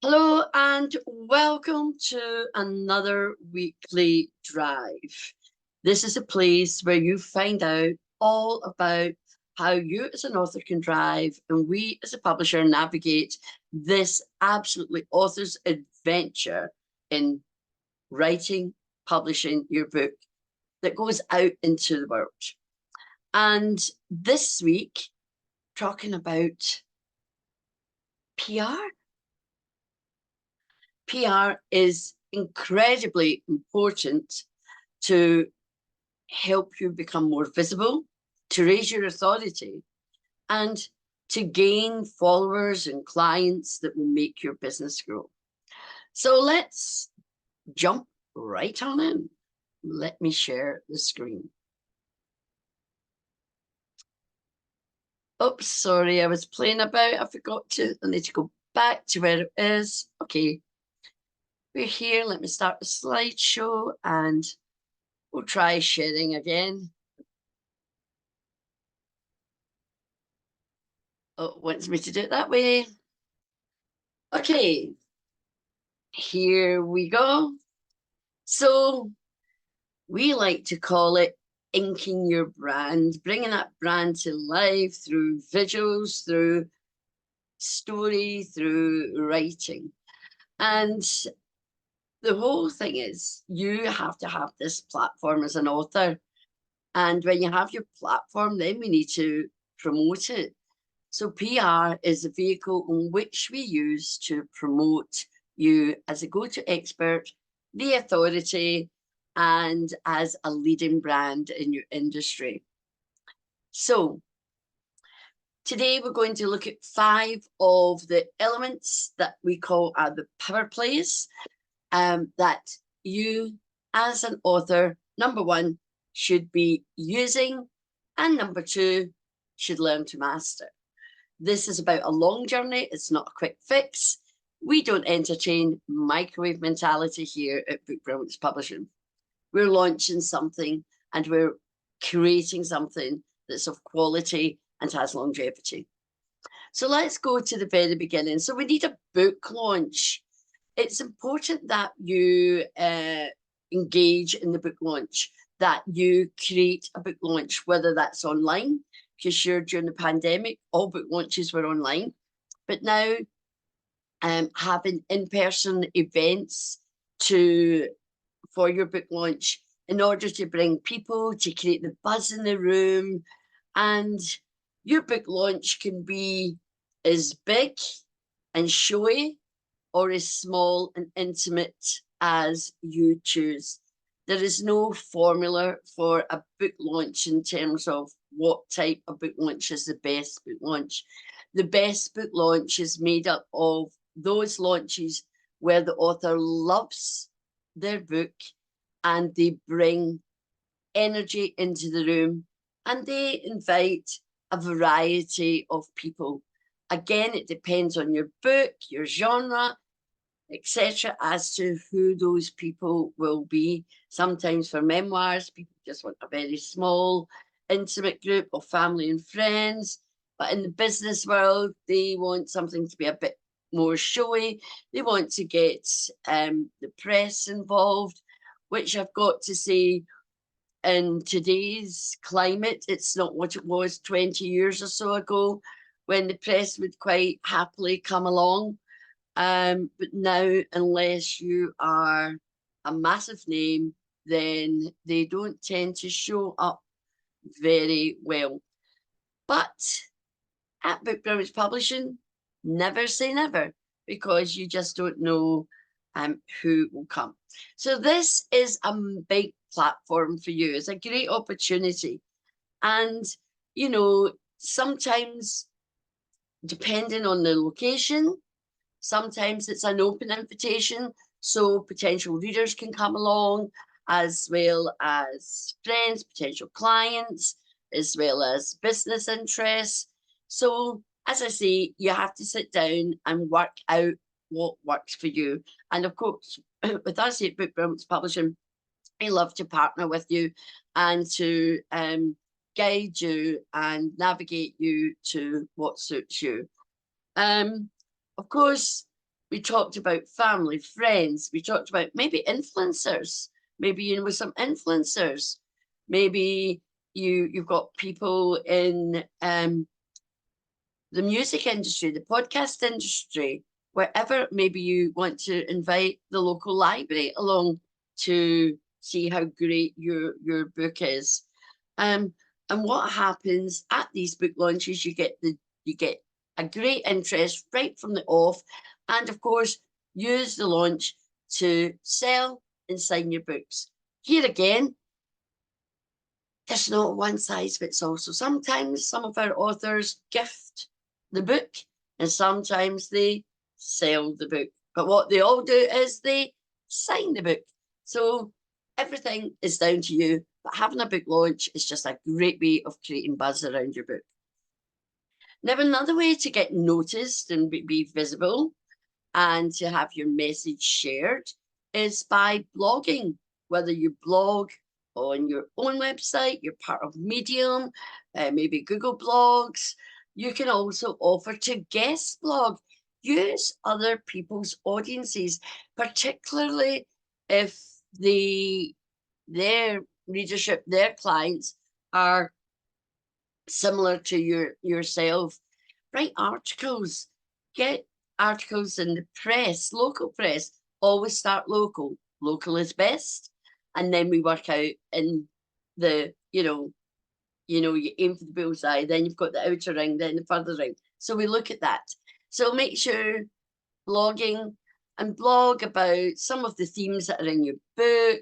Hello and welcome to another weekly drive. This is a place where you find out all about how you as an author can drive and we as a publisher navigate this absolutely author's adventure in writing, publishing your book that goes out into the world. And this week, talking about PR. PR is incredibly important to help you become more visible, to raise your authority, and to gain followers and clients that will make your business grow. So let's jump right on in. Let me share the screen. Oops, sorry, I was playing about. I forgot to. I need to go back to where it is. Okay, we're here. Let me start the slideshow and we'll try sharing again. Oh, it wants me to do it that way. Okay, here we go. So we like to call it inking your brand, bringing that brand to life through visuals, through story, through writing. And the whole thing is you have to have this platform as an author. And when you have your platform, then we need to promote it. So PR is a vehicle in which we use to promote you as a go-to expert, the authority, and as a leading brand in your industry. So today we're going to look at 5 of the elements that we call the power plays that you as an author, number 1, should be using, and number 2, should learn to master. This is about a long journey. It's not a quick fix. We don't entertain microwave mentality here at Brilliance Publishing. We're launching something and we're creating something that's of quality and has longevity. So let's go to the very beginning. So we need a book launch. It's important that you engage in the book launch, that you create a book launch, whether that's online, because sure, during the pandemic, all book launches were online. But now having in-person events for your book launch in order to bring people, to create the buzz in the room. And your book launch can be as big and showy or as small and intimate as you choose. There is no formula for a book launch in terms of what type of book launch is the best book launch. The best book launch is made up of those launches where the author loves their book and they bring energy into the room and they invite a variety of people. Again, it depends on your book, your genre, etc., as to who those people will be. Sometimes for memoirs, people just want a very small, intimate group of family and friends. But in the business world, they want something to be a bit more showy. They want to get the press involved, which I've got to say, in today's climate, it's not what it was 20 years or so ago when the press would quite happily come along. But now, unless you are a massive name, then they don't tend to show up very well. But at Brilliance Publishing, never say never, because you just don't know who will come. So this is a big platform for you. It's a great opportunity. And, you know, sometimes depending on the location, sometimes it's an open invitation, so potential readers can come along, as well as friends, potential clients, as well as business interests. So, as I say, you have to sit down and work out what works for you. And of course, with us at Brilliance Publishing, I love to partner with you and to guide you and navigate you to what suits you. Of course, We talked about family, friends. We talked about maybe influencers. Maybe you know with some influencers. Maybe you've got people in the music industry, the podcast industry, wherever. Maybe you want to invite the local library along to see how great your book is. And what happens at these book launches? You get a great interest right from the off, and of course, use the launch to sell and sign your books. Here again, there's not one size fits all. So sometimes some of our authors gift the book, and sometimes they sell the book. But what they all do is they sign the book. So everything is down to you. But having a book launch is just a great way of creating buzz around your book. Now, another way to get noticed and be visible and to have your message shared is by blogging. Whether you blog on your own website, you're part of Medium, maybe Google Blogs. You can also offer to guest blog. Use other people's audiences, particularly if their readership, their clients are similar to yourself. Write articles. Get articles in the press, local press. Always start local. Local is best. And then we work out in the, you aim for the bullseye, then you've got the outer ring, then the further ring. So we look at that. So make sure blogging and blog about some of the themes that are in your book,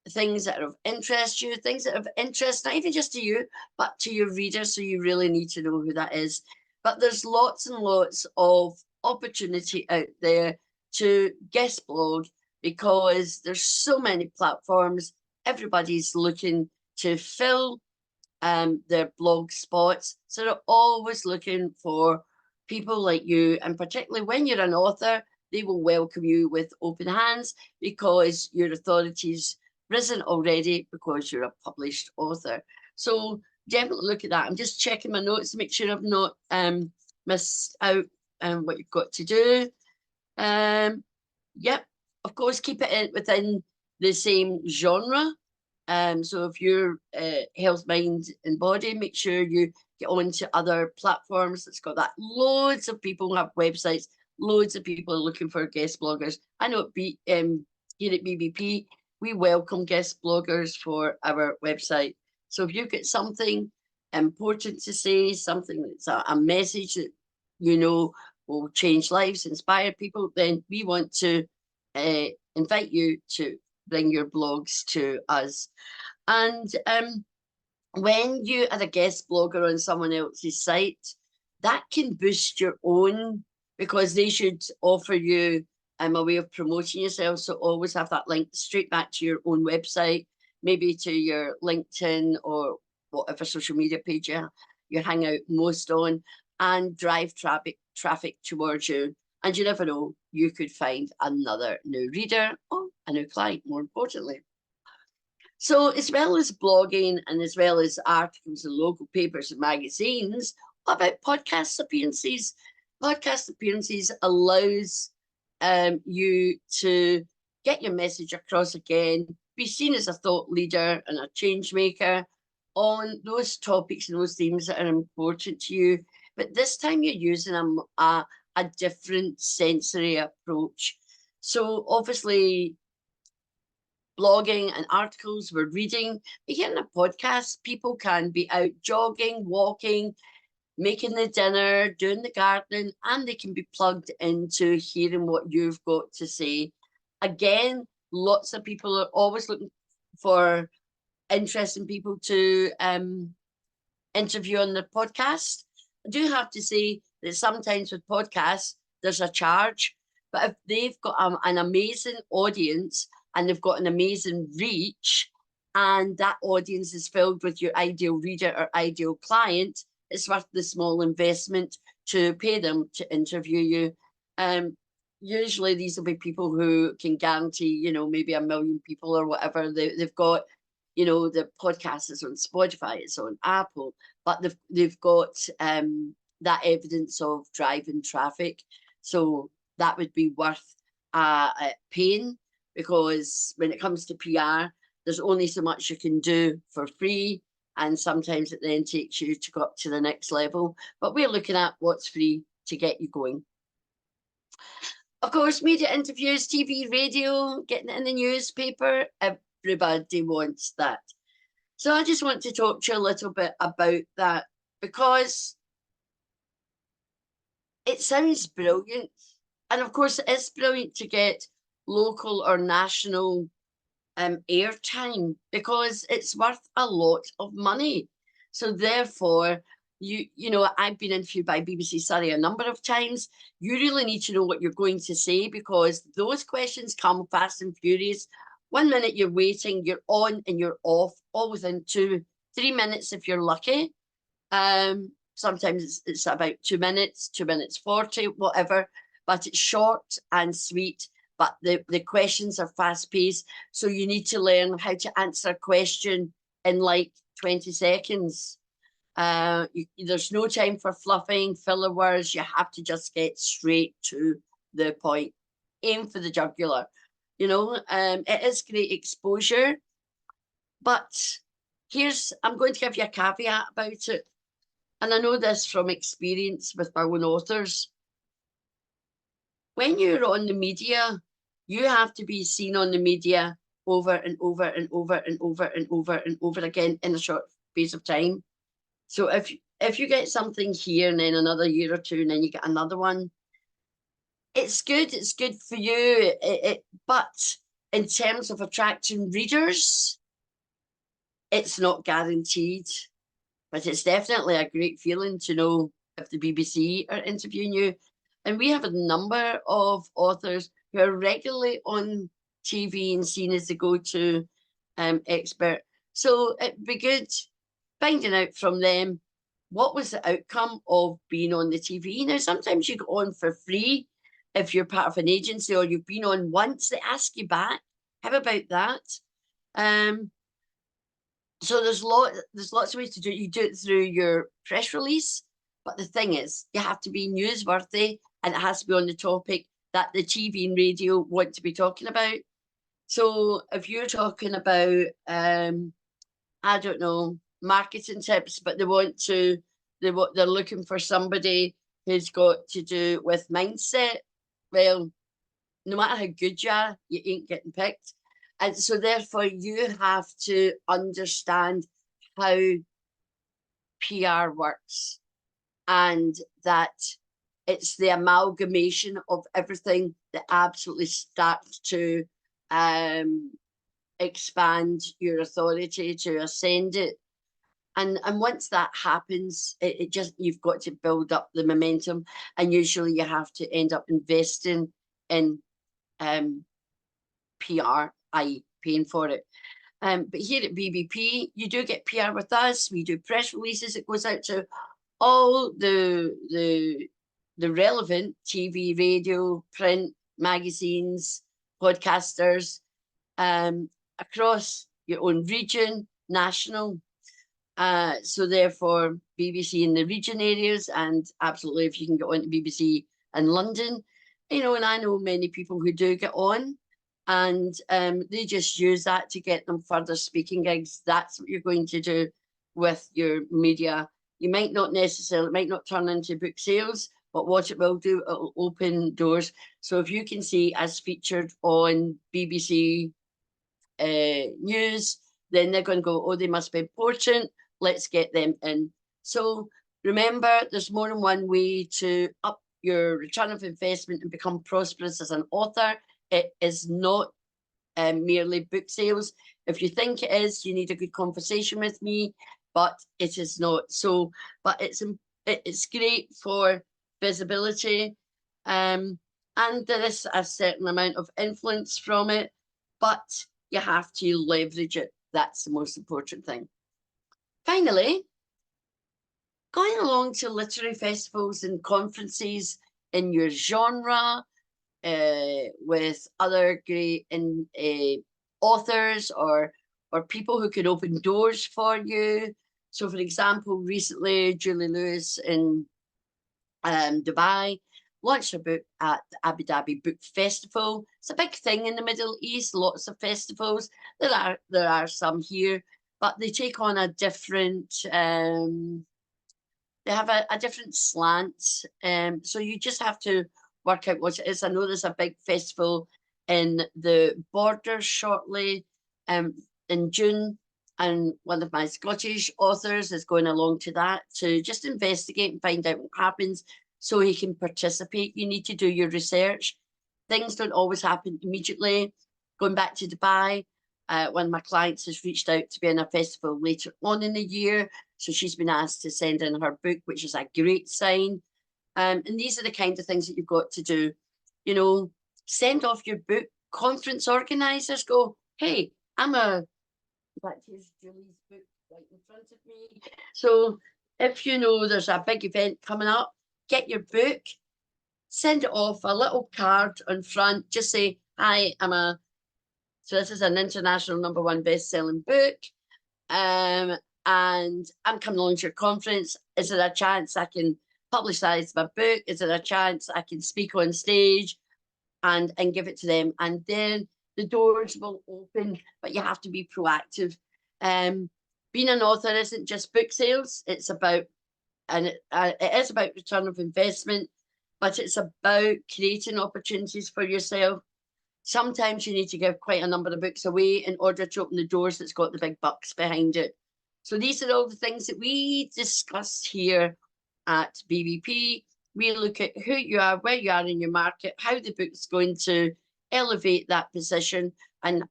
things that are of interest to you, things that are of interest, not even just to you, but to your reader. So you really need to know who that is. But there's lots and lots of opportunity out there to guest blog, because there's so many platforms. Everybody's looking to fill their blog spots. So they're always looking for people like you. And particularly when you're an author, they will welcome you with open hands, because your authority's risen already because you're a published author. So definitely look at that. I'm just checking my notes to make sure I've not missed out what you've got to do. Yep, of course, keep it within the same genre. So if you're health, mind, and body, make sure you get onto other platforms that's got that. Loads of people have websites. Loads of people are looking for guest bloggers. I know here at BBP, we welcome guest bloggers for our website. So if you've got something important to say, something that's a message that will change lives, inspire people, then we want to invite you to bring your blogs to us. And when you are a guest blogger on someone else's site, that can boost your own, because they should offer you a way of promoting yourself. So always have that link straight back to your own website, maybe to your LinkedIn or whatever social media page you hang out most on, and drive traffic towards you. And you never know, you could find another new reader or a new client, more importantly. So as well as blogging and as well as articles in local papers and magazines, what about podcast appearances? Podcast appearances allows you to get your message across again, be seen as a thought leader and a change maker on those topics and those themes that are important to you. But this time you're using a different sensory approach. So obviously blogging and articles we're reading, but here in a podcast, people can be out jogging, walking, making the dinner, doing the gardening, and they can be plugged into hearing what you've got to say. Again, lots of people are always looking for interesting people to interview on the podcast. I do have to say that sometimes with podcasts, there's a charge, but if they've got an amazing audience and they've got an amazing reach, and that audience is filled with your ideal reader or ideal client, it's worth the small investment to pay them to interview you. Usually these will be people who can guarantee, maybe 1 million people or whatever. They've got, the podcast is on Spotify, it's on Apple, but they've got that evidence of driving traffic. So that would be worth paying, because when it comes to PR, there's only so much you can do for free, and sometimes it then takes you to go up to the next level. But we're looking at what's free to get you going. Of course, media interviews, TV, radio, getting it in the newspaper, everybody wants that. So I just want to talk to you a little bit about that, because it sounds brilliant. And of course, it is brilliant to get local or national airtime, because it's worth a lot of money. So therefore, you know, I've been interviewed by BBC Surrey a number of times. You really need to know what you're going to say, because those questions come fast and furious. 1 minute you're waiting, you're on and you're off, all within 2-3 minutes if you're lucky. Sometimes it's about 2 minutes, 2 minutes 40, whatever, but it's short and sweet. But the questions are fast paced. So you need to learn how to answer a question in like 20 seconds. There's no time for fluffing, filler words. You have to just get straight to the point. Aim for the jugular. You know, it is great exposure. But I'm going to give you a caveat about it. And I know this from experience with my own authors. When you're on the media, you have to be seen on the media over and over and over and over and over and over again in a short space of time. So if you get something here and then another year or two and then you get another one, it's good for you. But in terms of attracting readers, it's not guaranteed. But it's definitely a great feeling to know if the BBC are interviewing you. And we have a number of authors who are regularly on TV and seen as the go-to expert. So it'd be good finding out from them what was the outcome of being on the TV. Now, sometimes you go on for free if you're part of an agency, or you've been on once, they ask you back. How about that? So there's lots of ways to do it. You do it through your press release, but the thing is, you have to be newsworthy, and it has to be on the topic that the TV and radio want to be talking about. So if you're talking about, I don't know, marketing tips, but they're looking for somebody who's got to do with mindset, well, no matter how good you are, you ain't getting picked. And so therefore you have to understand how PR works, and that it's the amalgamation of everything that absolutely starts to expand your authority, to ascend it. And once that happens, it just, you've got to build up the momentum, and usually you have to end up investing in PR, i.e. paying for it. But here at BBP, you do get PR with us. We do press releases. It goes out to all the relevant TV, radio, print, magazines, podcasters, across your own region, national. So therefore, BBC in the region areas, and absolutely if you can get on to BBC in London, you know, and I know many people who do get on, and they just use that to get them further speaking gigs. That's what you're going to do with your media. You might not necessarily, it might not turn into book sales, but what it will do, it will open doors. So if you can see as featured on BBC News, then they're going to go, oh, they must be important. Let's get them in. So remember, there's more than one way to up your return of investment and become prosperous as an author. It is not merely book sales. If you think it is, you need a good conversation with me, but it is not. So, but it's great for visibility, and there is a certain amount of influence from it, but you have to leverage it. That's the most important thing. Finally, going along to literary festivals and conferences in your genre, with other great authors or people who can open doors for you. So, for example, recently Julie Lewis in Dubai launched her book at the Abu Dhabi Book Festival. It's a big thing in the Middle East, lots of festivals. There are some here, but they take on a different, they have a different slant. So you just have to work out what it is. I know there's a big festival in the Borders shortly in June, and one of my Scottish authors is going along to that to just investigate and find out what happens so he can participate. You need to do your research. Things don't always happen immediately. Going back to Dubai, one of my clients has reached out to be in a festival later on in the year. So she's been asked to send in her book, which is a great sign. And these are the kind of things that you've got to do. You know, send off your book. Conference organisers go, hey, I'm a, in fact, here's Julie's book right in front of me. So if you know there's a big event coming up, get your book, send it off, a little card on front, just say, hi, so this is an international #1 best-selling book. And I'm coming along to your conference. Is there a chance I can publicize my book? Is there a chance I can speak on stage and give it to them? And then the doors will open, but you have to be proactive. Being an author isn't just book sales. It's about, and it is about return of investment, but it's about creating opportunities for yourself. Sometimes you need to give quite a number of books away in order to open the doors that's got the big bucks behind it. So these are all the things that we discuss here at BBP. We look at who you are, where you are in your market, how the book's going to elevate that position, and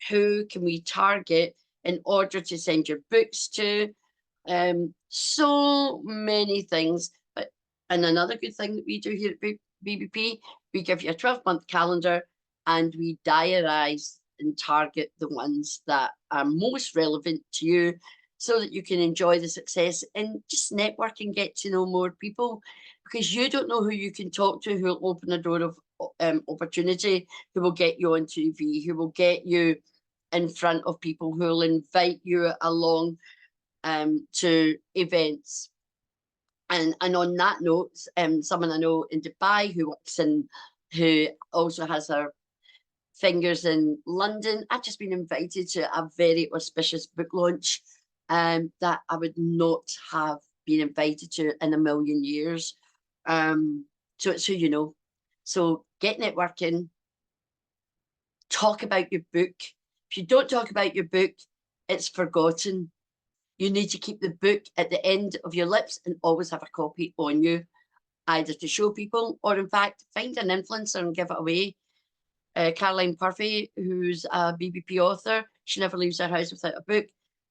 who can we target in order to send your books to. So many things. And another good thing that we do here at BBP, we give you a 12-month calendar and we diarise and target the ones that are most relevant to you so that you can enjoy the success and just network and get to know more people, because you don't know who you can talk to who will open a door of opportunity, who will get you on TV, who will get you in front of people, who will invite you along to events. And on that note, someone I know in Dubai who also has her fingers in London. I've just been invited to a very auspicious book launch that I would not have been invited to in a million years. So it's who you know. So get networking, talk about your book. If you don't talk about your book, it's forgotten. You need to keep the book at the end of your lips and always have a copy on you, either to show people or, in fact, find an influencer and give it away. Caroline Purvey, who's a BBP author, she never leaves her house without a book,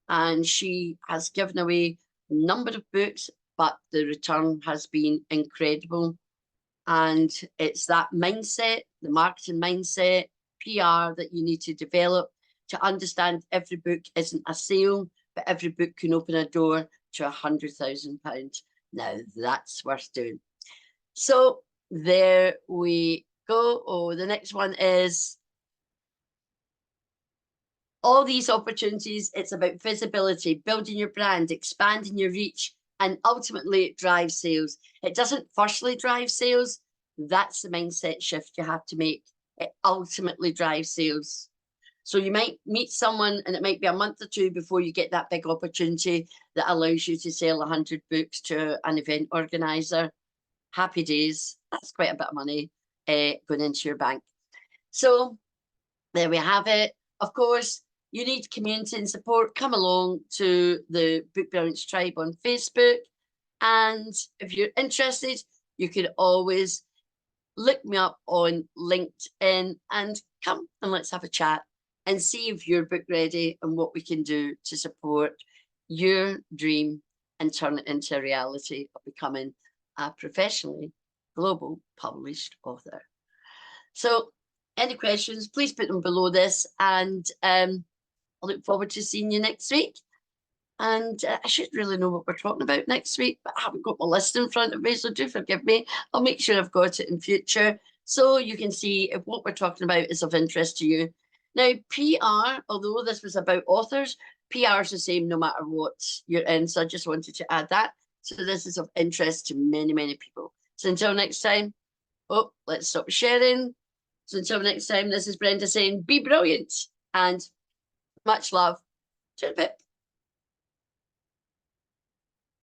and she has given away a number of books, but the return has been incredible. And it's that mindset, the marketing mindset, PR that you need to develop to understand every book isn't a sale, but every book can open a door to £100,000. Now that's worth doing. So there we go. Oh, the next one is all these opportunities. It's about visibility, building your brand, expanding your reach, and ultimately it drives sales. It doesn't firstly drive sales. That's the mindset shift you have to make. It ultimately drives sales. So you might meet someone and it might be a month or two before you get that big opportunity that allows you to sell 100 books to an event organizer. Happy days. That's quite a bit of money going into your bank. So there we have it. Of course, you need community and support. Come along to the Book Brilliance Tribe on Facebook. And if you're interested, you can always look me up on LinkedIn and come and let's have a chat and see if you're book ready and what we can do to support your dream and turn it into a reality of becoming a professionally global published author. So any questions, please put them below this, and I look forward to seeing you next week. And I should really know what we're talking about next week, but I haven't got my list in front of me, so do forgive me. I'll make sure I've got it in future so you can see if what we're talking about is of interest to you. Now, PR, although this was about authors, PR is the same no matter what you're in, so I just wanted to add that. So this is of interest to many, many people. So until next time, Oh, let's stop sharing. So until next time, this is Brenda saying, be brilliant and much love. Cheers, bit.